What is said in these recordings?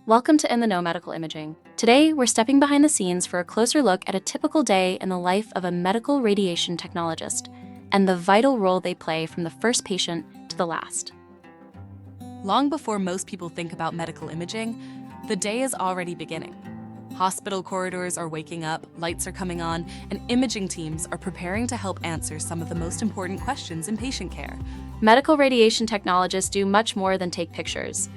Welcome to In the Know Medical Imaging. Today, we're stepping behind the scenes for a closer look at a typical day in the life of a medical radiation technologist and the vital role they play from the first patient to the last. Long before most people think about medical imaging, the day is already beginning. Hospital corridors are waking up, lights are coming on, and imaging teams are preparing to help answer some of the most important questions in patient care. Medical radiation technologists do much more than take pictures.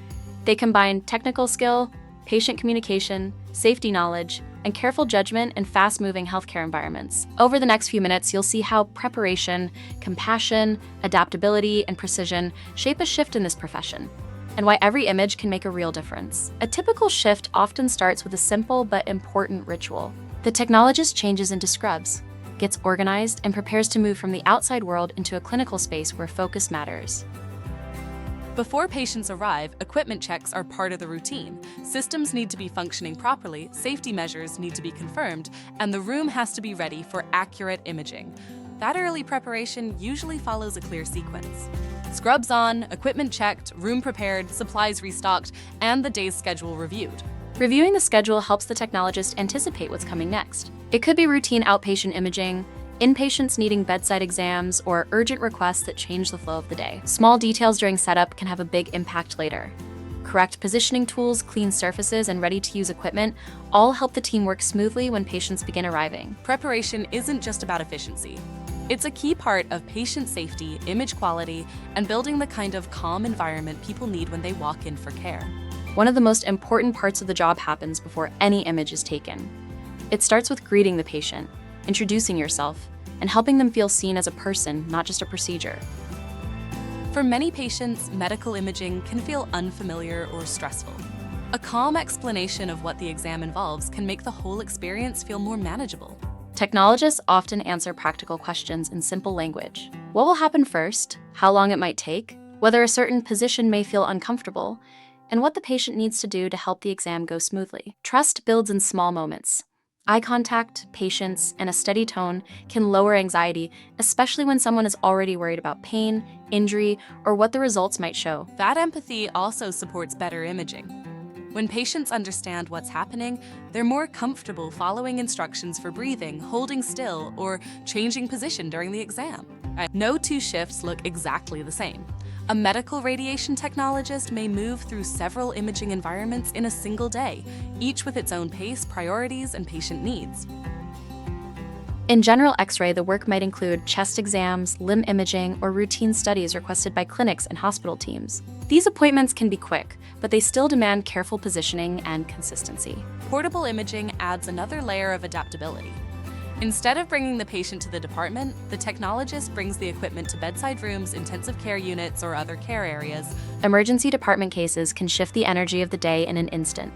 They combine technical skill, patient communication, safety knowledge, and careful judgment in fast-moving healthcare environments. Over the next few minutes, you'll see how preparation, compassion, adaptability, and precision shape a shift in this profession, and why every image can make a real difference. A typical shift often starts with a simple but important ritual. The technologist changes into scrubs, gets organized, and prepares to move from the outside world into a clinical space where focus matters. Before patients arrive, equipment checks are part of the routine. Systems need to be functioning properly, safety measures need to be confirmed, and the room has to be ready for accurate imaging. That early preparation usually follows a clear sequence. Scrubs on, equipment checked, room prepared, supplies restocked, and the day's schedule reviewed. Reviewing the schedule helps the technologist anticipate what's coming next. It could be routine outpatient imaging, inpatients needing bedside exams, or urgent requests that change the flow of the day. Small details during setup can have a big impact later. Correct positioning tools, clean surfaces, and ready-to-use equipment all help the team work smoothly when patients begin arriving. Preparation isn't just about efficiency. It's a key part of patient safety, image quality, and building the kind of calm environment people need when they walk in for care. One of the most important parts of the job happens before any image is taken. It starts with greeting the patient, introducing yourself, and helping them feel seen as a person, not just a procedure. For many patients, medical imaging can feel unfamiliar or stressful. A calm explanation of what the exam involves can make the whole experience feel more manageable. Technologists often answer practical questions in simple language. What will happen first, how long it might take, whether a certain position may feel uncomfortable, and what the patient needs to do to help the exam go smoothly. Trust builds in small moments. Eye contact, patience, and a steady tone can lower anxiety, especially when someone is already worried about pain, injury, or what the results might show. That empathy also supports better imaging. When patients understand what's happening, they're more comfortable following instructions for breathing, holding still, or changing position during the exam. No two shifts look exactly the same. A medical radiation technologist may move through several imaging environments in a single day, each with its own pace, priorities, and patient needs. In general X-ray, the work might include chest exams, limb imaging, or routine studies requested by clinics and hospital teams. These appointments can be quick, but they still demand careful positioning and consistency. Portable imaging adds another layer of adaptability. Instead of bringing the patient to the department, the technologist brings the equipment to bedside rooms, intensive care units, or other care areas. Emergency department cases can shift the energy of the day in an instant.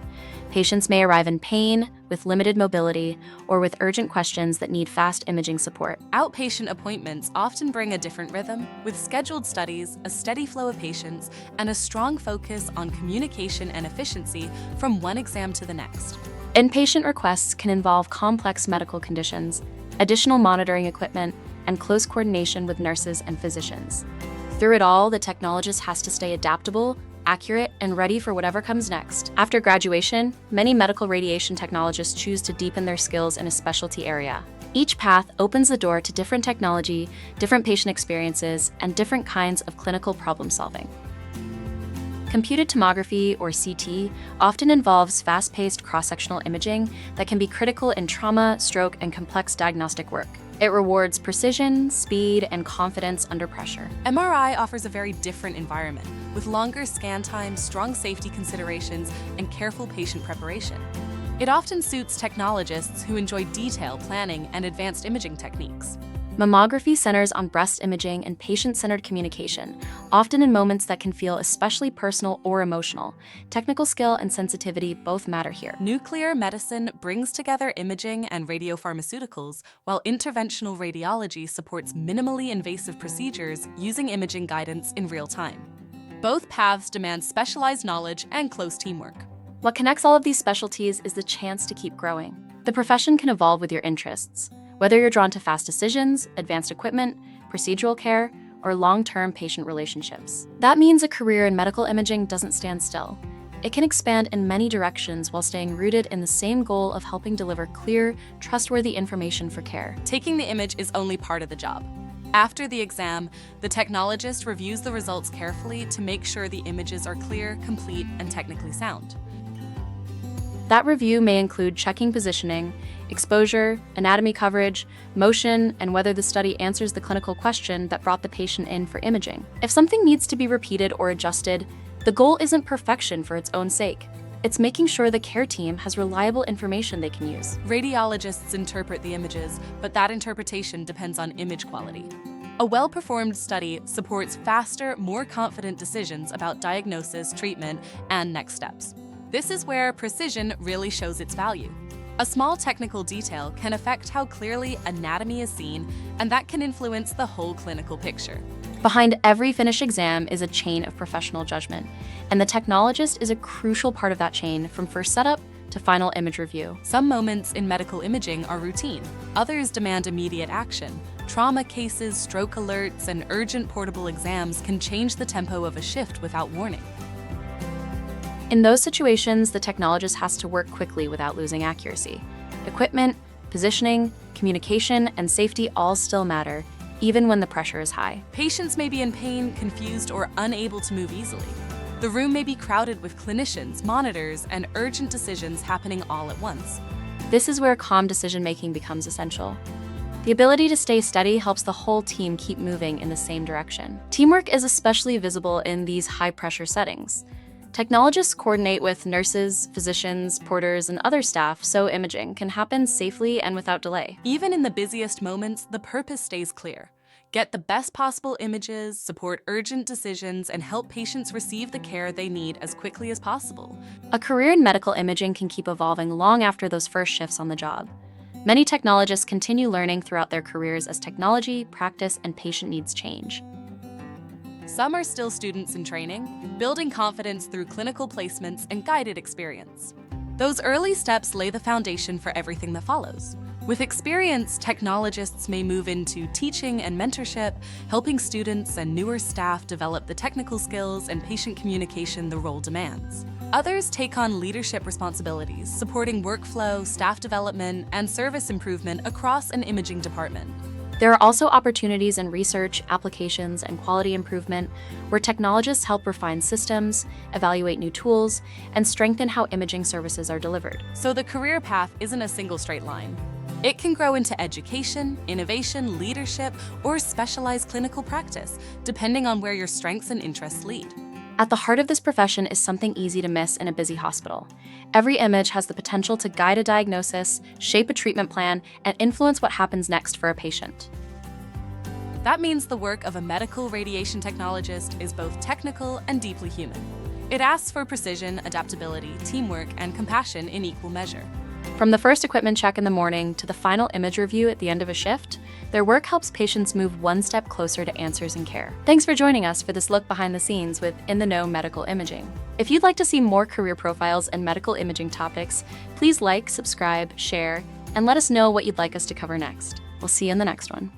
Patients may arrive in pain, with limited mobility, or with urgent questions that need fast imaging support. Outpatient appointments often bring a different rhythm, with scheduled studies, a steady flow of patients, and a strong focus on communication and efficiency from one exam to the next. Inpatient requests can involve complex medical conditions, additional monitoring equipment, and close coordination with nurses and physicians. Through it all, the technologist has to stay adaptable, accurate, and ready for whatever comes next. After graduation, many medical radiation technologists choose to deepen their skills in a specialty area. Each path opens the door to different technology, different patient experiences, and different kinds of clinical problem solving. Computed tomography, or CT, often involves fast-paced cross-sectional imaging that can be critical in trauma, stroke, and complex diagnostic work. It rewards precision, speed, and confidence under pressure. MRI offers a very different environment, with longer scan times, strong safety considerations, and careful patient preparation. It often suits technologists who enjoy detail, planning, and advanced imaging techniques. Mammography centers on breast imaging and patient-centered communication, often in moments that can feel especially personal or emotional. Technical skill and sensitivity both matter here. Nuclear medicine brings together imaging and radiopharmaceuticals, while interventional radiology supports minimally invasive procedures using imaging guidance in real time. Both paths demand specialized knowledge and close teamwork. What connects all of these specialties is the chance to keep growing. The profession can evolve with your interests. Whether you're drawn to fast decisions, advanced equipment, procedural care, or long-term patient relationships. That means a career in medical imaging doesn't stand still. it can expand in many directions while staying rooted in the same goal of helping deliver clear, trustworthy information for care. Taking the image is only part of the job. After the exam, the technologist reviews the results carefully to make sure the images are clear, complete, and technically sound. That review may include checking positioning, exposure, anatomy coverage, motion, and whether the study answers the clinical question that brought the patient in for imaging. If something needs to be repeated or adjusted, the goal isn't perfection for its own sake. It's making sure the care team has reliable information they can use. Radiologists interpret the images, but that interpretation depends on image quality. A well-performed study supports faster, more confident decisions about diagnosis, treatment, and next steps. This is where precision really shows its value. A small technical detail can affect how clearly anatomy is seen, and that can influence the whole clinical picture. Behind every finished exam is a chain of professional judgment, and the technologist is a crucial part of that chain from first setup to final image review. Some moments in medical imaging are routine. Others demand immediate action. Trauma cases, stroke alerts, and urgent portable exams can change the tempo of a shift without warning. In those situations, the technologist has to work quickly without losing accuracy. Equipment, positioning, communication, and safety all still matter, even when the pressure is high. Patients may be in pain, confused, or unable to move easily. The room may be crowded with clinicians, monitors, and urgent decisions happening all at once. This is where calm decision-making becomes essential. The ability to stay steady helps the whole team keep moving in the same direction. Teamwork is especially visible in these high-pressure settings. Technologists coordinate with nurses, physicians, porters, and other staff so imaging can happen safely and without delay. Even in the busiest moments, the purpose stays clear. Get the best possible images, support urgent decisions, and help patients receive the care they need as quickly as possible. A career in medical imaging can keep evolving long after those first shifts on the job. Many technologists continue learning throughout their careers as technology, practice, and patient needs change. Some are still students in training, building confidence through clinical placements and guided experience. Those early steps lay the foundation for everything that follows. With experience, technologists may move into teaching and mentorship, helping students and newer staff develop the technical skills and patient communication the role demands. Others take on leadership responsibilities, supporting workflow, staff development, and service improvement across an imaging department. There are also opportunities in research, applications, and quality improvement where technologists help refine systems, evaluate new tools, and strengthen how imaging services are delivered. So the career path isn't a single straight line. It can grow into education, innovation, leadership, or specialized clinical practice, depending on where your strengths and interests lead. At the heart of this profession is something easy to miss in a busy hospital. Every image has the potential to guide a diagnosis, shape a treatment plan, and influence what happens next for a patient. That means the work of a medical radiation technologist is both technical and deeply human. It asks for precision, adaptability, teamwork, and compassion in equal measure. From the first equipment check in the morning to the final image review at the end of a shift, their work helps patients move one step closer to answers and care. Thanks for joining us for this look behind the scenes with In the Know Medical Imaging. If you'd like to see more career profiles and medical imaging topics, please like, subscribe, share, and let us know what you'd like us to cover next. We'll see you in the next one.